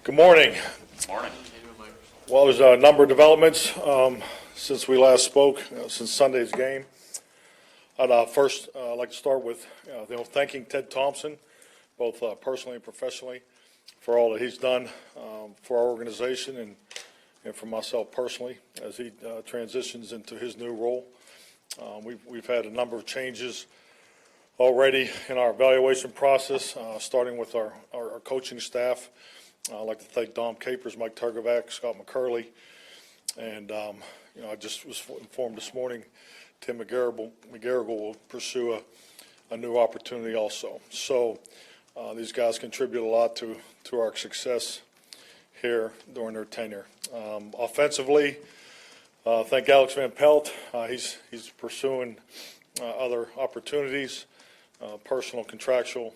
Good morning. Morning. Well, there's a number of developments since we last spoke, since Sunday's game. I'd first like to start with thanking Ted Thompson, both personally and professionally, for all that he's done for our organization and for myself personally as he transitions into his new role. We've had a number of changes already in our evaluation process, starting with our coaching staff. I'd like to thank Dom Capers, Mike Turgovac, Scott McCurley, and I just was informed this morning Tim McGarrigle will pursue a new opportunity also. So these guys contribute a lot to our success here during their tenure. Offensively, thank Alex Van Pelt. He's pursuing other opportunities, personal contractual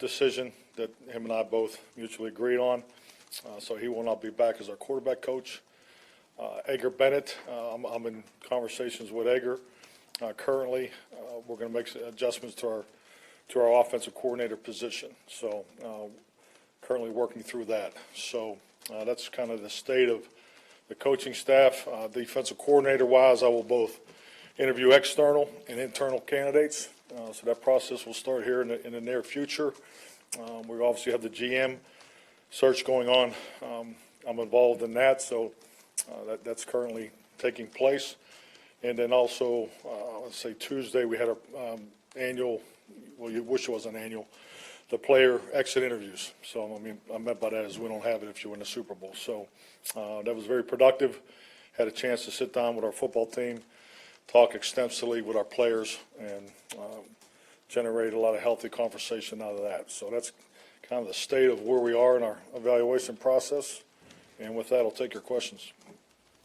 decision that him and I both mutually agreed on. So he will not be back as our quarterback coach. Edgar Bennett, I'm in conversations with Edgar currently. We're going to make adjustments to our offensive coordinator position. So currently working through that. So that's kind of the state of the coaching staff. Defensive coordinator-wise, I will both interview external and internal candidates. So that process will start here in the near future. We obviously have the GM search going on. I'm involved in that, so that's currently taking place. And then also, let's say Tuesday, we had our annual, well, you wish it was an annual, the player exit interviews. So, I mean, I meant by that is we don't have it if you win the Super Bowl. So that was very productive. Had a chance to sit down with our football team, talk extensively with our players, and generate a lot of healthy conversation out of that. So that's kind of the state of where we are in our evaluation process. And with that, I'll take your questions.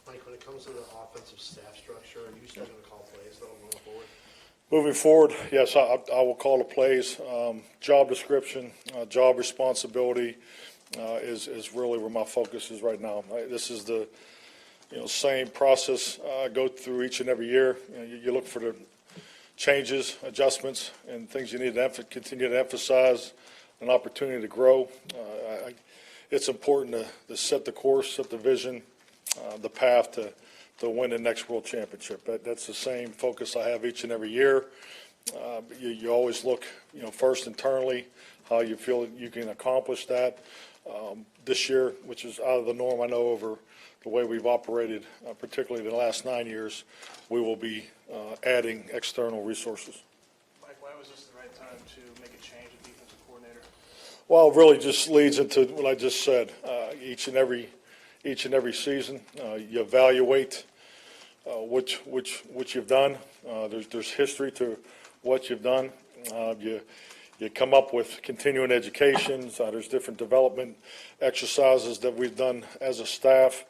Mike, when it comes to the offensive staff structure, are you still going to call plays though moving forward? Moving forward, yes, I will call the plays. Job description, job responsibility is really where my focus is right now. This is the same process I go through each and every year. You look for the changes, adjustments, and things you need to continue to emphasize, an opportunity to grow. It's important to set the course, set the vision, the path to win the next world championship. That's the same focus I have each and every year. You always look, first internally, how you feel you can accomplish that. This year, which is out of the norm, I know over the way we've operated, particularly the last 9 years, we will be adding external resources. Mike, why was this the right time to make a change at defensive coordinator? Well, it really just leads into what I just said. Each and every season, you evaluate what you've done. There's history to what you've done. You come up with continuing educations. There's different development exercises that we've done as a staff.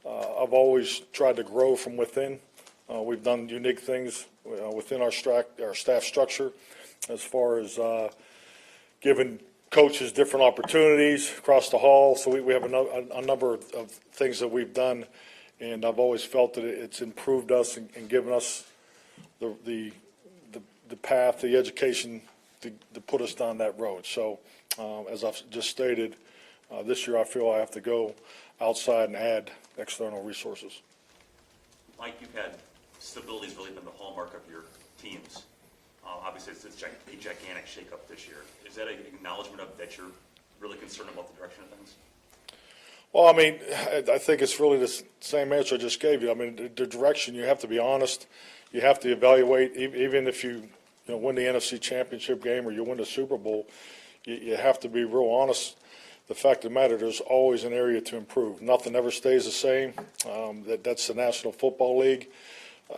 I've always tried to grow from within. We've done unique things within our staff structure as far as giving coaches different opportunities across the hall. So we have a number of things that we've done, and I've always felt that it's improved us and given us the path, the education to put us down that road. So as I've just stated, this year I feel I have to go outside and add external resources. Mike, you've had stability has really been the hallmark of your teams. Obviously, it's a gigantic shakeup this year. Is that an acknowledgement of that you're really concerned about the direction of things? Well, I mean, I think it's really the same answer I just gave you. I mean, the direction, you have to be honest. You have to evaluate, even if you win the NFC Championship game or you win the Super Bowl, you have to be real honest. The fact of the matter, there's always an area to improve. Nothing ever stays the same. That's the National Football League.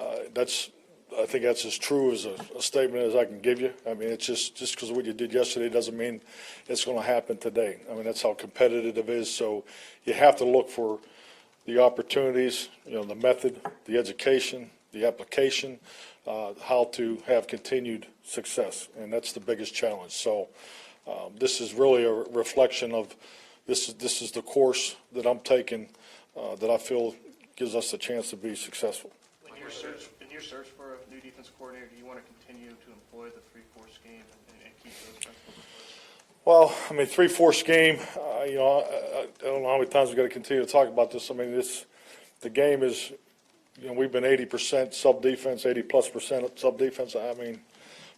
I think that's as true as a statement as I can give you. I mean, it's just because of what you did yesterday doesn't mean it's going to happen today. I mean, that's how competitive it is. So you have to look for the opportunities, the method, the education, the application, how to have continued success. And that's the biggest challenge. So this is really a reflection of this is the course that I'm taking that I feel gives us a chance to be successful. In your search for a new defensive coordinator, do you want to continue to employ the 3-4 scheme and keep those principles in place? Well, I mean, 3/4 game, I don't know how many times we've got to continue to talk about this. I mean, the game is, we've been 80% sub-defense, 80+% sub-defense, I mean,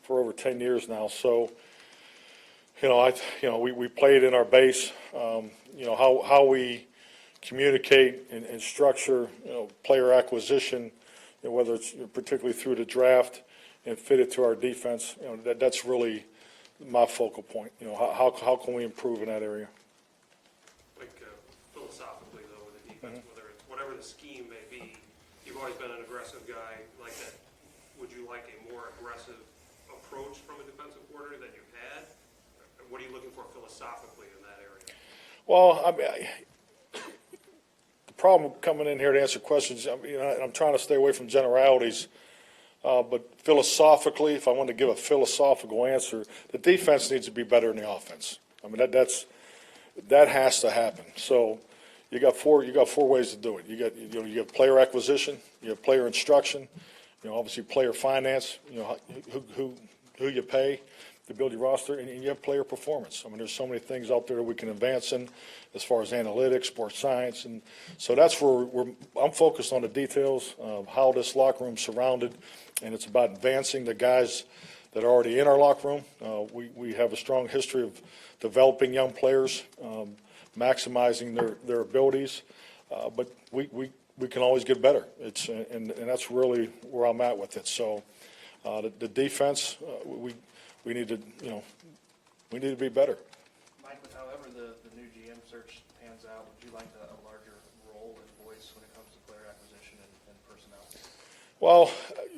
for over 10 years now. So, we played in our base, how we communicate and structure, player acquisition, whether it's particularly through the draft and fit it to our defense, that's really my focal point. How can we improve in that area? Like philosophically, though, with the defense, whatever the scheme may be, you've always been an aggressive guy like that. Would you like a more aggressive approach from a defensive coordinator that you've had? What are you looking for philosophically in that area? Well, I mean, the problem coming in here to answer questions, I'm trying to stay away from generalities. But philosophically, if I want to give a philosophical answer, the defense needs to be better than the offense. I mean, that has to happen. So you got four ways to do it. You got player acquisition, you have player instruction, obviously player finance, who you pay to build your roster, and you have player performance. I mean, there's so many things out there that we can advance in as far as analytics, sports science, and so that's where I'm focused on the details of how this locker room's surrounded, and it's about advancing the guys that are already in our locker room. We have a strong history of developing young players, maximizing their abilities, but we can always get better. And that's really where I'm at with it. So the defense, we need to be better. Mike, with however the new GM search pans out, would you like a larger role and voice when it comes to player acquisition and personnel? Well,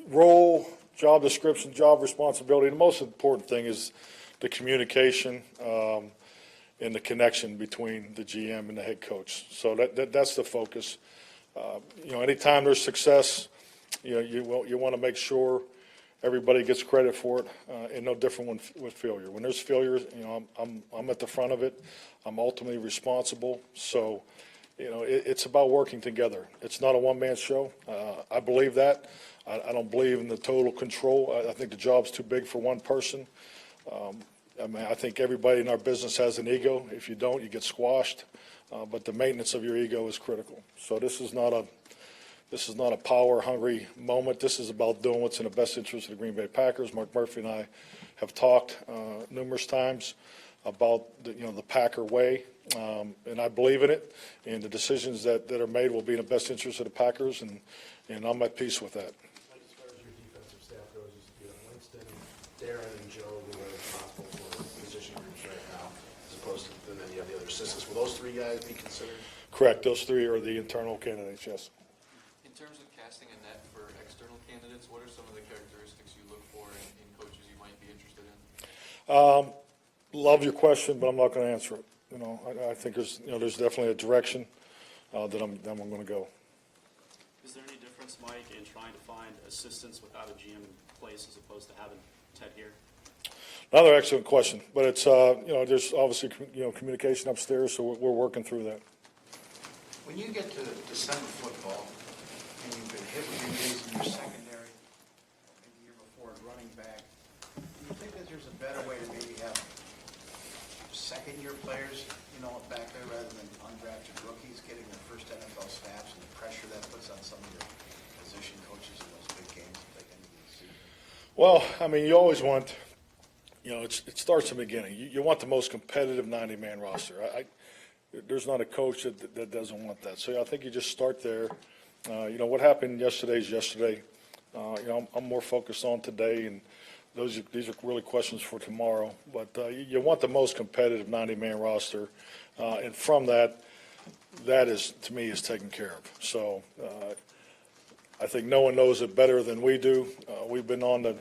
role, job description, job responsibility. The most important thing is the communication and the connection between the GM and the head coach. So that's the focus. Anytime there's success, you want to make sure everybody gets credit for it, and no different with failure. When there's failure, I'm at the front of it. I'm ultimately responsible. So, it's about working together. It's not a one-man show. I believe that. I don't believe in the total control. I think the job's too big for one person. I think everybody in our business has an ego. If you don't, you get squashed. But the maintenance of your ego is critical. So this is not a power-hungry moment. This is about doing what's in the best interest of the Green Bay Packers. Mark Murphy and I have talked numerous times about the Packer way, and I believe in it. And the decisions that are made will be in the best interest of the Packers, and I'm at peace with that. Like, as far as your defensive staff goes, Winston, Darren, and Joe, who are responsible for position groups right now, as opposed to then you have the other assistants. Will those three guys be considered? Correct. Those three are the internal candidates, yes. In terms of casting a net for external candidates, what are some of the characteristics you look for in coaches you might be interested in? Love your question, but I'm not going to answer it. I think there's definitely a direction that I'm going to go. Is there any difference, Mike, in trying to find assistants without a GM in place as opposed to having Ted here? Another excellent question, but it's there's obviously communication upstairs, so we're working through that. When you get to December football and you've been hit with injuries in your secondary, maybe the year before at running back, do you think that there's a better way to maybe have second-year players, back there rather than undrafted rookies getting their first NFL snaps and the pressure that puts on some of your position coaches in those big games at the end of the season? Well, you always want, it starts in the beginning. You want the most competitive 90-man roster. There's not a coach that doesn't want that. So I think you just start there. What happened yesterday is yesterday. I'm more focused on today, and these are really questions for tomorrow. But you want the most competitive 90-man roster, and from that is, to me, is taken care of. So I think no one knows it better than we do. We've been on the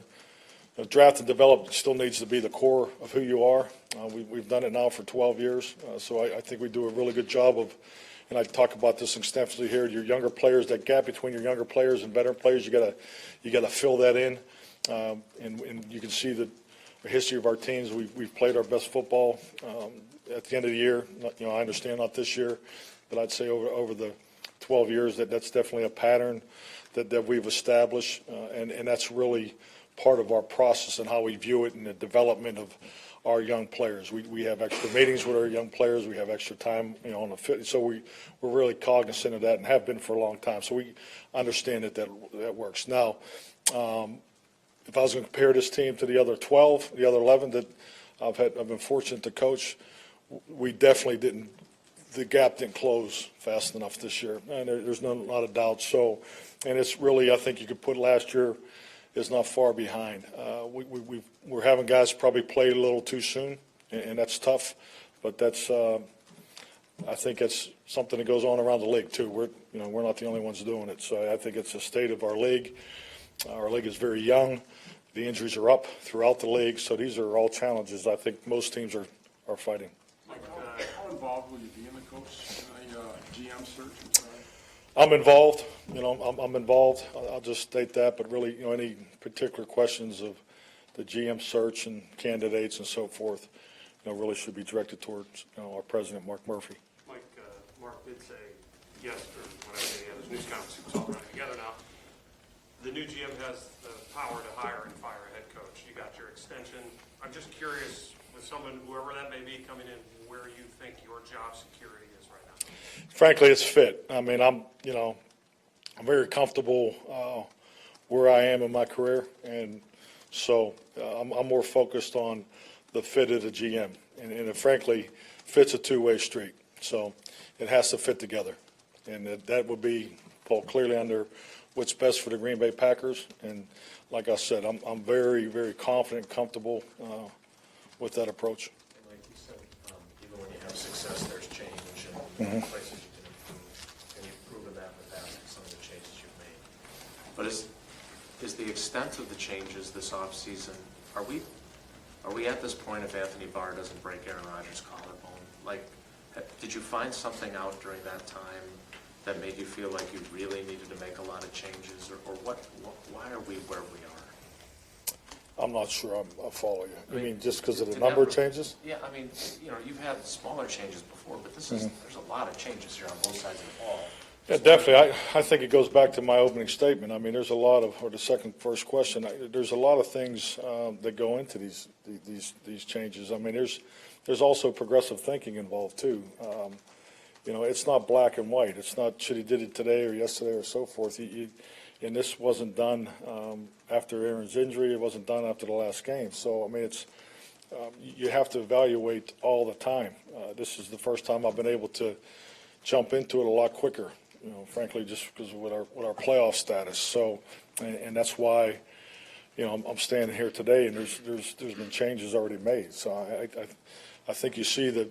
draft and develop still needs to be the core of who you are. We've done it now for 12 years, so I think we do a really good job of, and I talk about this extensively here, your younger players, that gap between your younger players and veteran players, you gotta fill that in. And you can see the history of our teams. We've played our best football at the end of the year. I understand not this year, but I'd say over the 12 years that's definitely a pattern that we've established, and that's really part of our process and how we view it in the development of our young players. We have extra meetings with our young players. We have extra time, on the fit. So we're really cognizant of that and have been for a long time. So we understand that works. Now, if I was going to compare this team to the other 12, the other 11 that I've been fortunate to coach, we definitely didn't. The gap didn't close fast enough this year, and there's not a lot of doubt. So, and it's really, I think you could put last year is not far behind. We're having guys probably play a little too soon, and that's tough. But that's, I think it's something that goes on around the league too. We're not the only ones doing it. So I think it's a state of our league. Our league is very young. The injuries are up throughout the league, so these are all challenges I think most teams are fighting. Mike, how involved will you be in the coach GM search? I'm involved. I'm involved. I'll just state that. But really, any particular questions of the GM search and candidates and so forth, really should be directed towards our president, Mark Murphy. Mike, Mark did say yes, or when I say yeah, there's news conference, it was all running together now. The new GM has the power to hire and fire a head coach. You got your extension. I'm just curious, with someone, whoever that may be, coming in, where you think your job security is right now. Frankly, it's fit. I mean, I'm very comfortable where I am in my career, and so I'm more focused on the fit of the GM. And frankly, fit's a two-way street, so it has to fit together, and that would be fall clearly under what's best for the Green Bay Packers. And like I said, I'm very, very confident, comfortable with that approach. And like you said, even when you have success, there's change and places you can improve. And you've proven that in the past with some of the changes you've made. But is the extent of the changes this offseason, are we at this point if Anthony Barr doesn't break Aaron Rodgers' collarbone? Like, did you find something out during that time that made you feel like you really needed to make a lot of changes, or why are we where we are? I'm not sure I follow you. You mean just because of the number of changes? Yeah, I mean, you've had smaller changes before, but this is there's a lot of changes here on both sides of the ball. Yeah, definitely. I think it goes back to my opening statement. I mean, there's a lot of, or the first question, there's a lot of things that go into these changes. I mean, there's also progressive thinking involved too. It's not black and white. It's not should he did it today or yesterday or so forth. And this wasn't done after Aaron's injury. It wasn't done after the last game. So, I mean, it's you have to evaluate all the time. This is the first time I've been able to jump into it a lot quicker, frankly, just because of with our playoff status. So, and that's why, I'm standing here today, and there's been changes already made. So I think you see the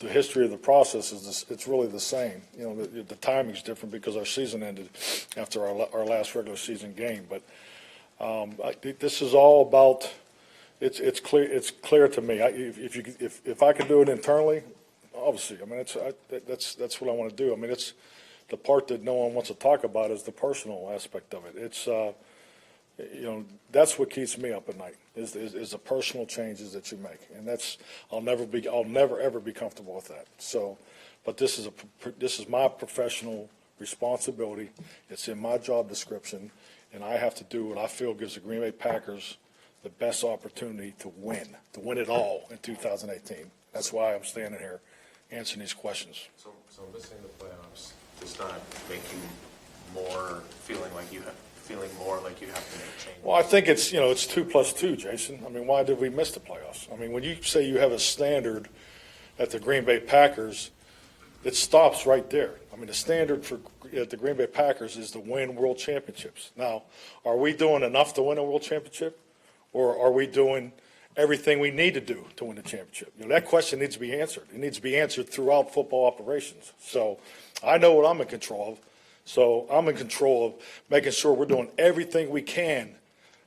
history of the process is it's really the same. The timing's different because our season ended after our last regular season game. But this is all about. It's clear. It's clear to me. If I can do it internally, obviously. I mean, that's what I want to do. I mean, it's the part that no one wants to talk about is the personal aspect of it. It's that's what keeps me up at night is the personal changes that you make, and I'll never ever be comfortable with that. So, but this is my professional responsibility. It's in my job description, and I have to do what I feel gives the Green Bay Packers the best opportunity to win it all in 2018. That's why I'm standing here answering these questions. So missing the playoffs does not make you more feeling more like you have to make changes? Well, I think it's 2 + 2, Jason. I mean, why did we miss the playoffs? I mean, when you say you have a standard at the Green Bay Packers, it stops right there. I mean, the standard at the Green Bay Packers is to win world championships. Now, are we doing enough to win a world championship, or are we doing everything we need to do to win the championship? That question needs to be answered. It needs to be answered throughout football operations. So I know what I'm in control of. So I'm in control of making sure we're doing everything we can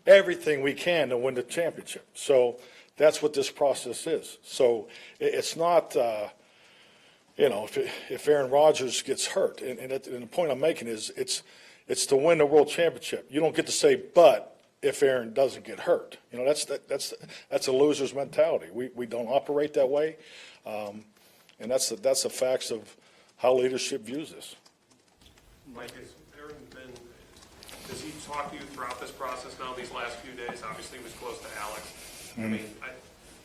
to win the championship. So that's what this process is. So it's not, if Aaron Rodgers gets hurt, and the point I'm making is it's to win the world championship. You don't get to say, but if Aaron doesn't get hurt, that's a loser's mentality. We don't operate that way, and that's the facts of how leadership views this. Mike, has Aaron does he talk to you throughout this process now, these last few days? Obviously, he was close to Alex. I mean,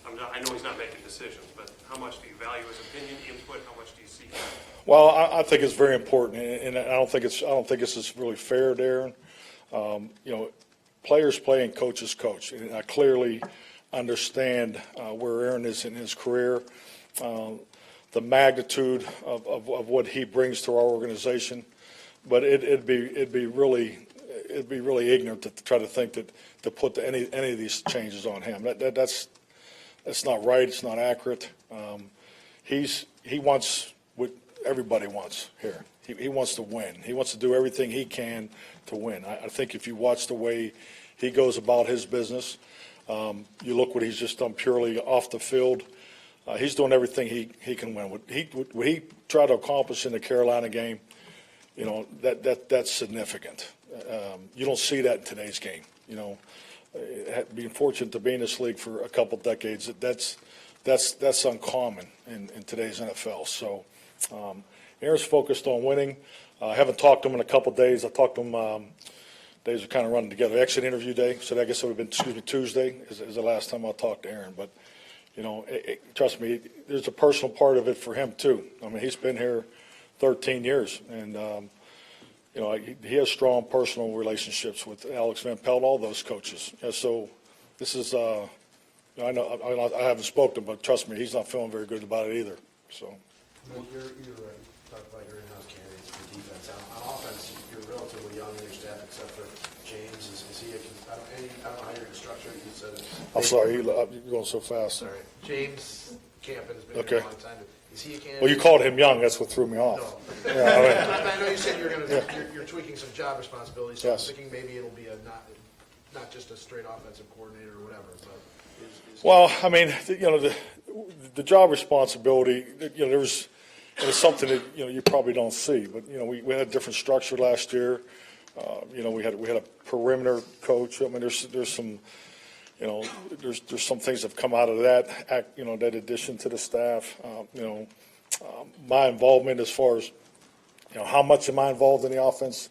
I know he's not making decisions, but how much do you value his opinion, input? How much do you seek? Well, I think it's very important, and I don't think this is really fair, Darren. Players play and coaches coach, and I clearly understand where Aaron is in his career, the magnitude of what he brings to our organization. But it'd be really ignorant to try to think that to put any of these changes on him. That's not right. It's not accurate. He wants what everybody wants here. He wants to win. He wants to do everything he can to win. I think if you watch the way he goes about his business, you look what he's just done purely off the field. He's doing everything he can win. What he tried to accomplish in the Carolina game, that's significant. You don't see that in today's game. Being fortunate to be in this league for a couple decades, that's uncommon in today's NFL. So Aaron's focused on winning. I haven't talked to him in a couple days. I talked to him. Days are kind of running together. Exit interview day. So I guess it would have been Tuesday is the last time I talked to Aaron. But trust me, there's a personal part of it for him too. I mean, he's been here 13 years, and he has strong personal relationships with Alex Van Pelt, all those coaches. And so this is, I know I haven't spoken to him, but trust me, he's not feeling very good about it either. So. Well, you're talking about your in-house candidates for defense. On offense, you're relatively young in your staff, except for James. Is he I don't know how you're going to structure it. You said it. I'm sorry, you're going so fast. Sorry. James Campen has been Okay. here a long time. Is he a candidate? Well, you called him young. That's what threw me off. No. Yeah, I know you said you're tweaking some job responsibilities, so Yes. I'm thinking maybe it'll be not just a straight offensive coordinator or whatever. But Well, I mean, the job responsibility, there's something that you probably don't see, but we had a different structure last year. We had a perimeter coach. I mean, there's some there's some things that have come out of that that addition to the staff. My involvement as far as how much am I involved in the offense,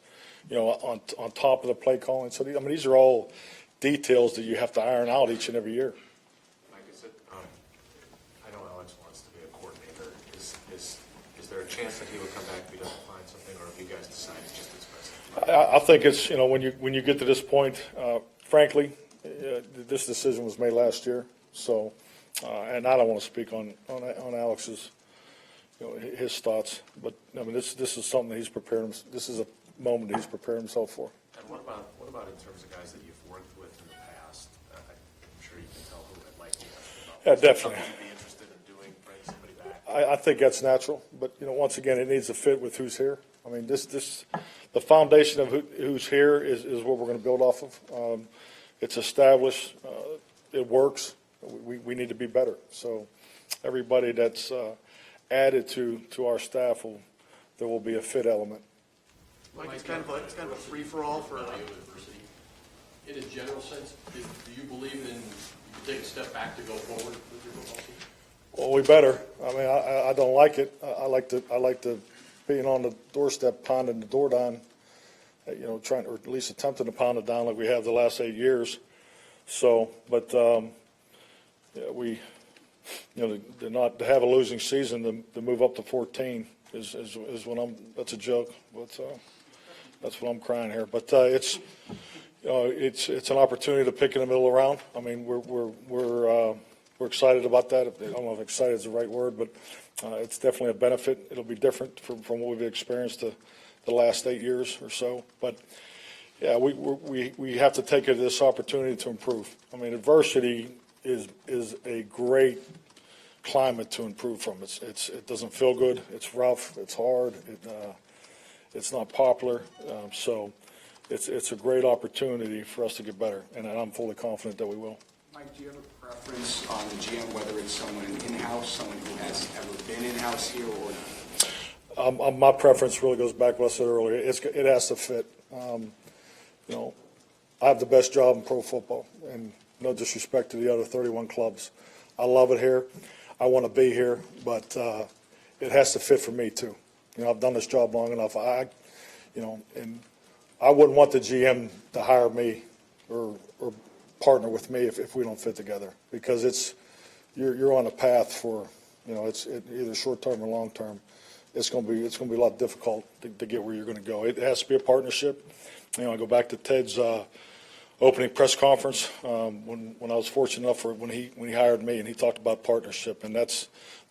on top of the play calling. So these are all details that you have to iron out each and every year. Like I said, I know Alex wants to be a coordinator. Is there a chance that he would come back if he doesn't find something, or if you guys decide to just express it? I think it's when you get to this point, frankly, this decision was made last year. So, and I don't want to speak on Alex's his thoughts, but I mean this is something that he's prepared. This is a moment that he's prepared himself for. And what about in terms of guys that you've worked with in the past? I'm sure you can tell who it might be. Yeah, definitely. Something you'd be interested in doing, bring somebody back. I think that's natural, but once again, it needs to fit with who's here. I mean, the foundation of who's here is what we're going to build off of. It's established. It works. We need to be better. So everybody that's added to our staff there will be a fit element. Mike, it's kind of a free for all for. In a general sense, do you believe in you can take a step back to go forward with your football team? Well, we better. I mean, I don't like it. I like to being on the doorstep, pounding the door down, trying, or at least attempting to pound it down like we have the last 8 years. So, but to have a losing season, to move up to 14 is when that's a joke. But that's what I'm crying here. But it's an opportunity to pick in the middle of the round. I mean, we're excited about that. I don't know if excited is the right word, but it's definitely a benefit. It'll be different from what we've experienced the last 8 years or so. But yeah, we have to take this opportunity to improve. I mean, adversity is a great climate to improve from. It doesn't feel good. It's rough. It's hard. It's not popular. So it's a great opportunity for us to get better, and I'm fully confident that we will. Mike, do you have a preference on the GM, whether it's someone in-house, someone who has ever been in-house here, or not? My preference really goes back to what I said earlier. It has to fit. I have the best job in pro football, and no disrespect to the other 31 clubs. I love it here. I want to be here, but it has to fit for me too. I've done this job long enough. And I wouldn't want the GM to hire me or partner with me if we don't fit together, because you're on a path for, it's either short term or long term. It's going to be a lot difficult to get where you're going to go. It has to be a partnership. I go back to Ted's opening press conference when I was fortunate enough when he hired me, and he talked about partnership, and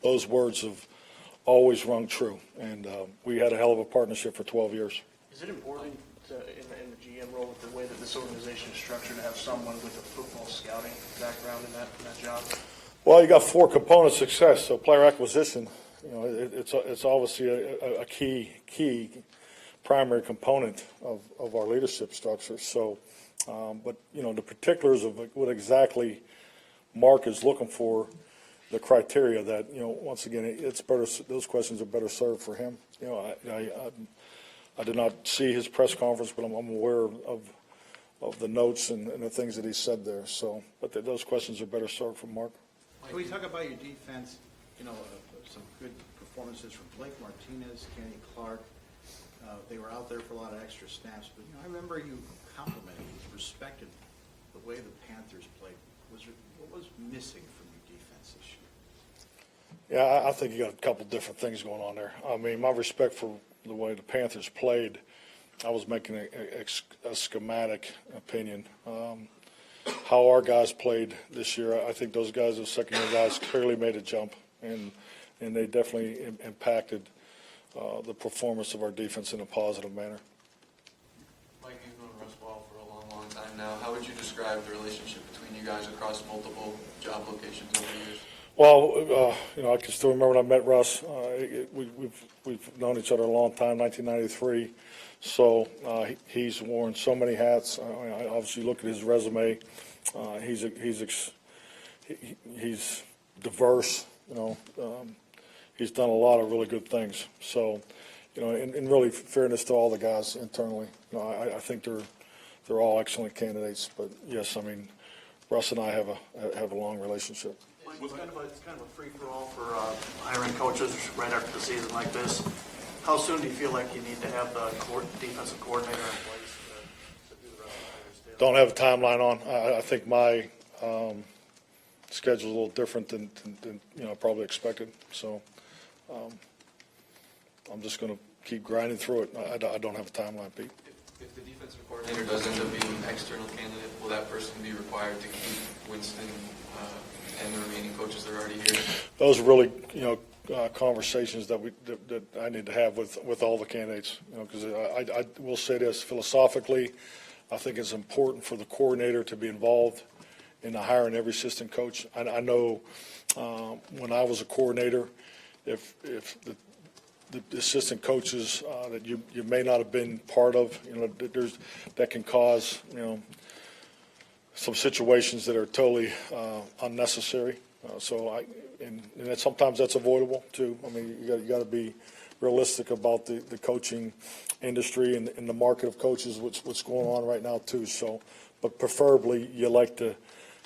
those words have always rung true. And we had a hell of a partnership for 12 years. Is it important in the GM role, with the way that this organization is structured, to have someone with a football scouting background in that job? Well, you got 4 components of success. So player acquisition, it's obviously a key primary component of our leadership structure. So, but the particulars of what exactly Mark is looking for, the criteria that once again, it's better. Those questions are better served for him. I did not see his press conference, but I'm aware of the notes and the things that he said there. So, but those questions are better served from Mark. Can we talk about your defense? Some good performances from Blake Martinez, Kenny Clark. They were out there for a lot of extra snaps, but I remember you complimented, you respected the way the Panthers played. What was missing from your defense this year? Yeah, I think you got a couple different things going on there. I mean, my respect for the way the Panthers played, I was making a schematic opinion. How our guys played this year, I think those guys, those second-year guys, clearly made a jump, and they definitely impacted the performance of our defense in a positive manner. Mike, you've known Russ well for a long time now. How would you describe the relationship between you guys across multiple job locations over the years? Well, I can still remember when I met Russ. We've known each other a long time, 1993. So he's worn so many hats. I obviously look at his resume. He's diverse. He's done a lot of really good things. So, in really fairness to all the guys internally, I think they're all excellent candidates. But yes, I mean, Russ and I have a long relationship. It's kind of a free-for-all for hiring coaches right after the season like this. How soon do you feel like you need to have the defensive coordinator in place to do the rest of the players? Don't have a timeline on. I think my schedule's a little different than probably expected. So I'm just going to keep grinding through it. I don't have a timeline, Pete. If the defensive coordinator does end up being an external candidate, will that person be required to keep Winston and the remaining coaches that are already here? Those are really, conversations that I need to have with all the candidates. Because I will say this philosophically, I think it's important for the coordinator to be involved in the hiring every assistant coach. I know when I was a coordinator, if the assistant coaches that you may not have been part of, that can cause some situations that are totally unnecessary. And sometimes that's avoidable too. I mean, you got to be realistic about the coaching industry and the market of coaches, what's going on right now too. So, but preferably you like to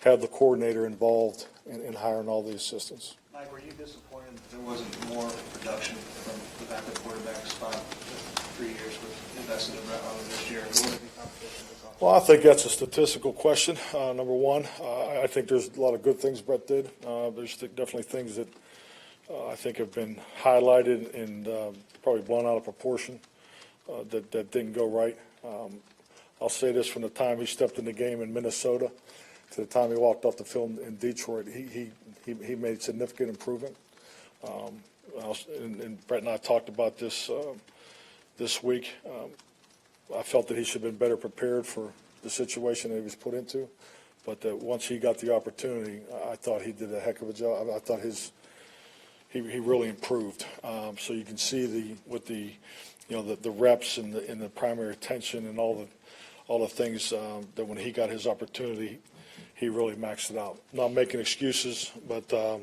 have the coordinator involved in hiring all the assistants. Mike, were you disappointed that there wasn't more production from the backup quarterback spot for 3 years with invested in Brett Hundley this year? Will it be competition this offseason? Well, I think that's a statistical question, number one. I think there's a lot of good things Brett did. There's definitely things that I think have been highlighted and probably blown out of proportion that didn't go right. I'll say this, from the time he stepped in the game in Minnesota to the time he walked off the field in Detroit, he made significant improvement. And Brett and I talked about this this week. I felt that he should have been better prepared for the situation that he was put into, but that once he got the opportunity, I thought he did a heck of a job. I thought he really improved. So you can see the reps and the primary attention and all the things that when he got his opportunity, he really maxed it out. Not making excuses, but I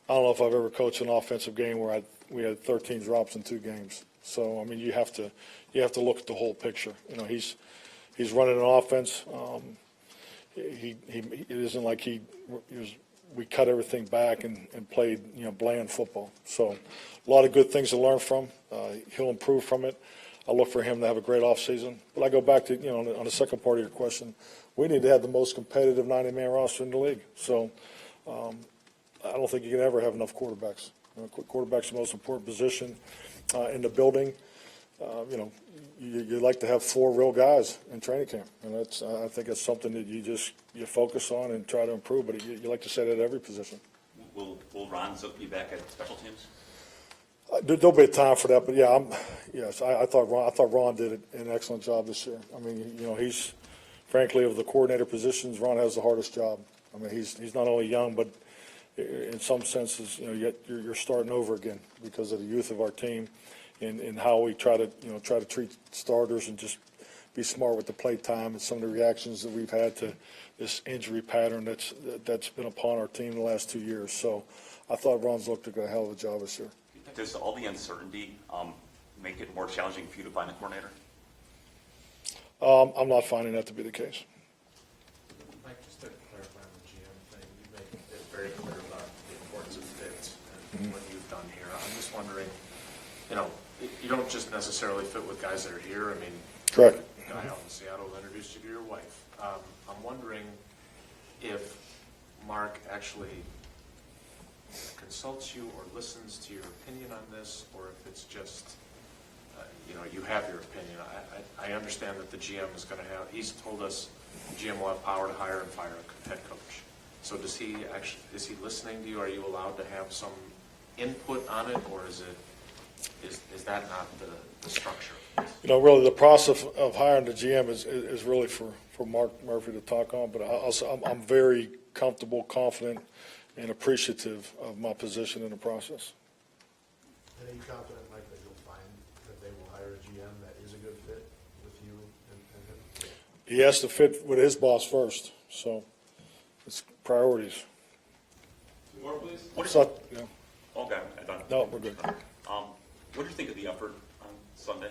don't know if I've ever coached an offensive game where we had 13 drops in 2 games. So I mean, you have to look at the whole picture. He's running an offense. It isn't like we cut everything back and played bland football. So a lot of good things to learn from. He'll improve from it. I look for him to have a great offseason. But I go back to on the second part of your question, we need to have the most competitive 90-man roster in the league. So I don't think you can ever have enough quarterbacks. Quarterback's the most important position in the building. You like to have 4 real guys in training camp, and I think it's something that you focus on and try to improve. But you like to say that at every position. Will Ron Zook be back at special teams? There'll be a time for that, but I thought Ron did an excellent job this year. I mean, he's frankly of the coordinator positions, Ron has the hardest job. I mean, he's not only young, but in some senses, you're starting over again because of the youth of our team, and how we try to treat starters and just be smart with the play time and some of the reactions that we've had to this injury pattern that's been upon our team the last 2 years. So I thought Ron's looked a hell of a job this year. Does all the uncertainty make it more challenging for you to find a coordinator? I'm not finding that to be the case. Mike, just to clarify on the GM thing, you make it very clear about the importance of fit and what you've done here. I'm just wondering, you don't just necessarily fit with guys that are here. I mean, Correct. The guy out in Seattle introduced you to your wife. I'm wondering if Mark actually consults you or listens to your opinion on this, or if it's just, you have your opinion. I understand that the GM is going to have, he's told us the GM will have power to hire and fire a head coach. So is he listening to you? Are you allowed to have some input on it, or is that not the structure? Really the process of hiring the GM is really for Mark Murphy to talk on, but I'm very comfortable, confident, and appreciative of my position in the process. And are you confident, Mike, that you'll find that they will hire a GM that is a good fit with you and him? He has to fit with his boss first, so it's priorities. More, please. Okay, I'm done. no, we're good. What do you think of the effort on Sunday?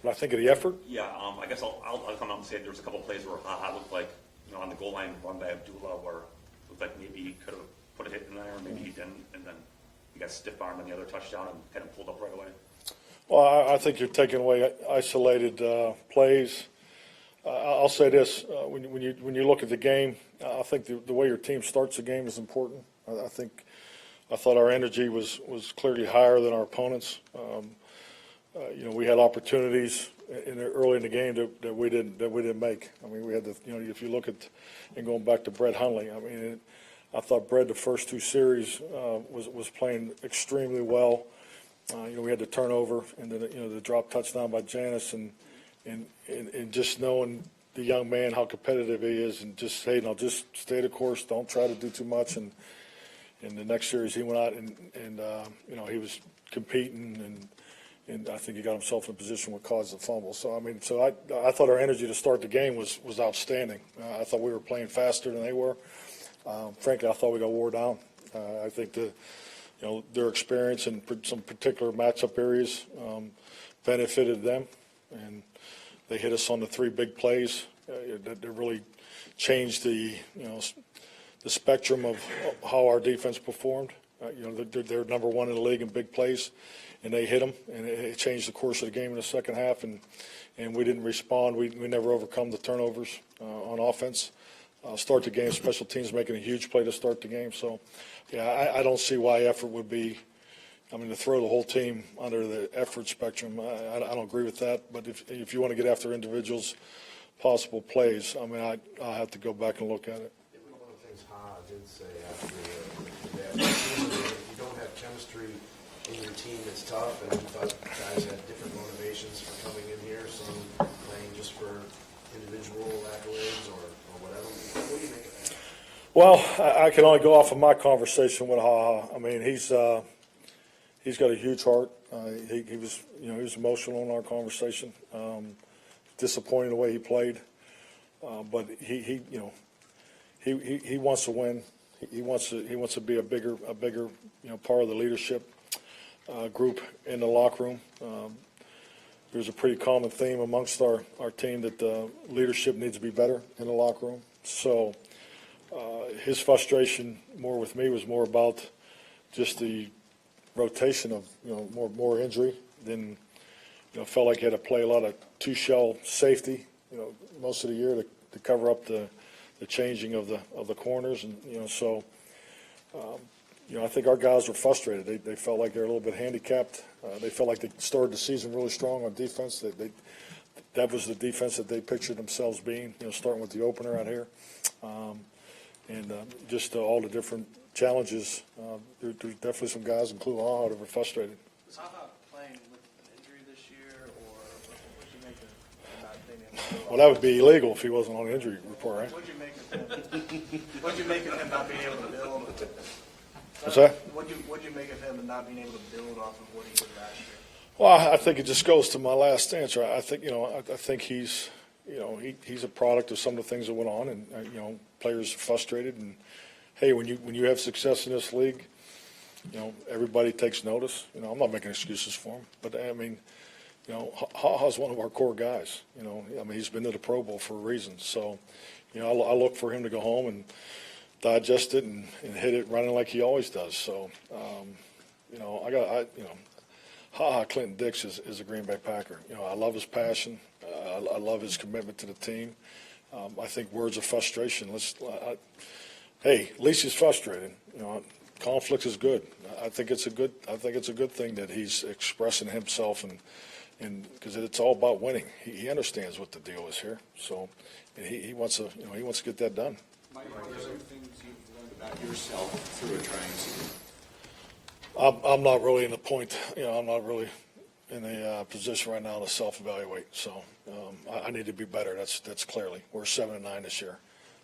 When I think of the effort, Yeah, I guess I'll come out and say there was a couple of plays where it looked like, on the goal line run by Abdullah where it looked like maybe he could have put a hit in there, maybe he didn't, and then he got stiff arm on the other touchdown and kind of pulled up right away. well, I think you're taking away isolated plays. I'll say this: when you look at the game, I think the way your team starts the game is important. I thought our energy was clearly higher than our opponents. We had opportunities early in the game that we didn't make. I mean, we had if you look at and going back to Brett Hundley, I mean, I thought Brett the first 2 series was playing extremely well. We had the turnover and then the drop touchdown by Janice and just knowing the young man how competitive he is and just saying, just stay the course, don't try to do too much. And in the next series, he went out and he was competing and I think he got himself in a position what caused the fumble. So I thought our energy to start the game was outstanding. I thought we were playing faster than they were. Frankly, I thought we got wore down. I think their experience in some particular matchup areas benefited them, and they hit us on the 3 big plays that really changed the spectrum of how our defense performed. They're number 1 in the league in big plays, and they hit them, and it changed the course of the game in the second half, and we didn't respond. We never overcome the turnovers on offense. Start the game, special teams making a huge play to start the game. So, I don't see why effort would be, to throw the whole team under the effort spectrum, I don't agree with that. But if you want to get after individuals' possible plays, I'll have to go back and look at it. One of the things Ha did say after the season, if you don't have chemistry in your team, it's tough, and he thought guys had different motivations for coming in here, some playing just for individual accolades or whatever. What do you make of that? Well, I can only go off of my conversation with Ha. He's got a huge heart. He was emotional in our conversation. Disappointed the way he played, but he wants to win. He wants to be a bigger part of the leadership group in the locker room. There's a pretty common theme amongst our team that leadership needs to be better in the locker room. So his frustration more with me was more about just the rotation of more injury than felt like he had to play a lot of 2-shell safety most of the year to cover up the changing of the corners, and so I think our guys were frustrated. They felt like they were a little bit handicapped. They felt like they started the season really strong on defense. That was the defense that they pictured themselves being, starting with the opener out here. Just all the different challenges. There's definitely some guys, including Aho, that were frustrated. Was Haha playing with an injury this year, or what did you make of not being able to? Well, that would be illegal if he wasn't on the injury report, right? What did you make of him? What did you make of him not being able to build? What's that? What did you make of him and not being able to build off of what he did last year? Well, I think it just goes to my last answer. I think I think he's he's a product of some of the things that went on, and players are frustrated. And hey, when you have success in this league, everybody takes notice. I'm not making excuses for him, but I mean, Haha's one of our core guys. He's been to the Pro Bowl for a reason. So, I look for him to go home and digest it and hit it running like he always does. So, Haha Clinton Dix is a Green Bay Packer. I love his passion. I love his commitment to the team. I think words of frustration. Hey, at least he's frustrated. Conflict is good. I think it's a good thing that he's expressing himself and because it's all about winning. He understands what the deal is here. So, and he wants to get that done. Mike, are there some things you've learned about yourself through a trying season? I'm not really in the point. I'm not really in a position right now to self-evaluate. So I need to be better. That's clearly. We're 7-9 this year.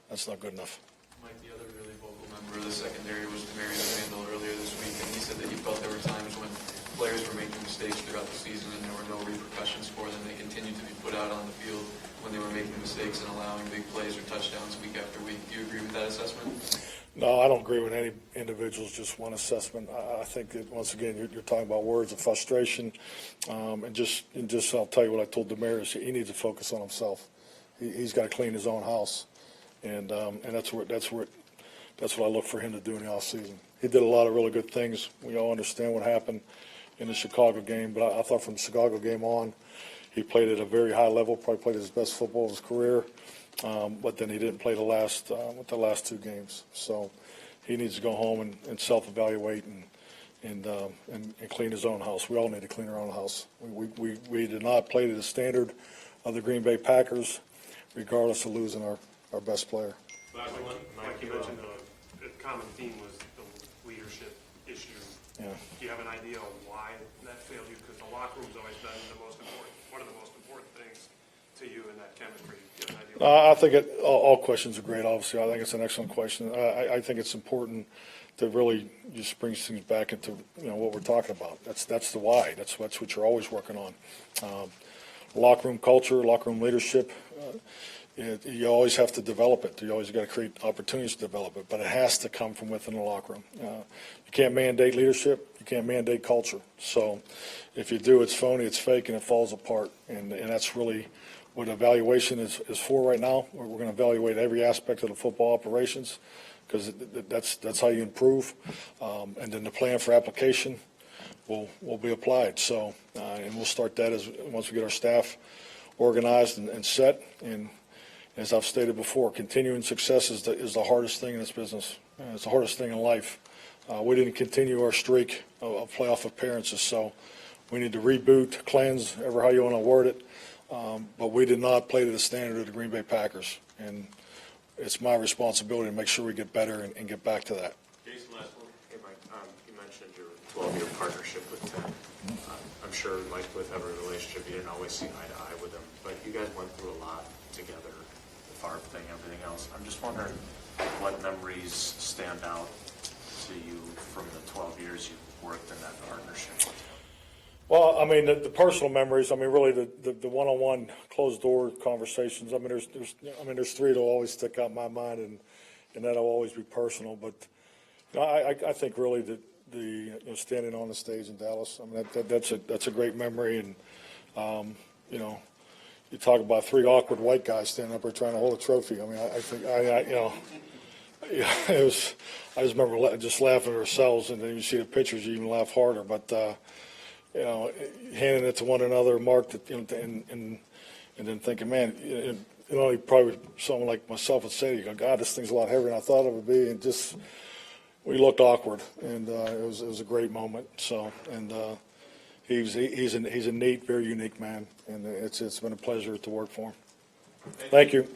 That's not good enough. Mike, the other really vocal member of the secondary was Demarius Randall earlier this week, and he said that he felt there were times when players were making mistakes throughout the season and there were no repercussions for them. They continued to be put out on the field when they were making mistakes and allowing big plays or touchdowns week after week. Do you agree with that assessment? No, I don't agree with any individual's just one assessment. I think that, once again, you're talking about words of frustration, and just I'll tell you what I told Demarius. He needs to focus on himself. He's got to clean his own house, and that's what I look for him to do in the offseason. He did a lot of really good things. We all understand what happened in the Chicago game, but I thought from the Chicago game on, he played at a very high level. Probably played his best football of his career. But then he didn't play the last two games. So he needs to go home and self-evaluate and clean his own house. We all need to clean our own house. We did not play to the standard of the Green Bay Packers, regardless of losing our best player. Last one, Mike, you mentioned the common theme was the leadership issue. Yeah. Do you have an idea of why that failed you? Because the locker room's always been one of the most important things to you in that chemistry. Do you have an idea? I think all questions are great, obviously. I think it's an excellent question. I think it's important to really just bring things back into what we're talking about. That's the why. That's what you're always working on. Locker room culture, locker room leadership. You always have to develop it. You always got to create opportunities to develop it, but it has to come from within the locker room. You can't mandate leadership. You can't mandate culture. So if you do, it's phony, it's fake, and it falls apart. And that's really what evaluation is for right now. We're going to evaluate every aspect of the football operations because that's how you improve. And then the plan for application will be applied. So and we'll start that once we get our staff organized and set. And as I've stated before, continuing success is the hardest thing in this business. It's the hardest thing in life. We didn't continue our streak of playoff appearances, so we need to reboot, cleanse, ever how you want to word it. But we did not play to the standard of the Green Bay Packers, and it's my responsibility to make sure we get better and get back to that. Jason, last one. Hey, Mike, you mentioned your 12-year partnership with Ted. I'm sure, like with every relationship, you didn't always see eye to eye with him, but you guys went through a lot together, the Favre thing, everything else. I'm just wondering what memories stand out to you from the 12 years you've worked in that partnership. Well, I mean, the personal memories. I mean, really, the one-on-one, closed-door conversations. I mean, there's three that'll always stick out in my mind, and that'll always be personal. But I think really the standing on the stage in Dallas. I mean, that's a great memory, and you talk about three awkward white guys standing up there trying to hold a trophy. I mean, I think it was. I just remember just laughing at ourselves, and then you see the pictures, you even laugh harder. But handing it to one another, marked it, and then thinking, man, probably someone like myself would say, you go, God, this thing's a lot heavier than I thought it would be, and just we looked awkward, and it was a great moment. So, and he's a neat, very unique man, and it's been a pleasure to work for him. Thank you.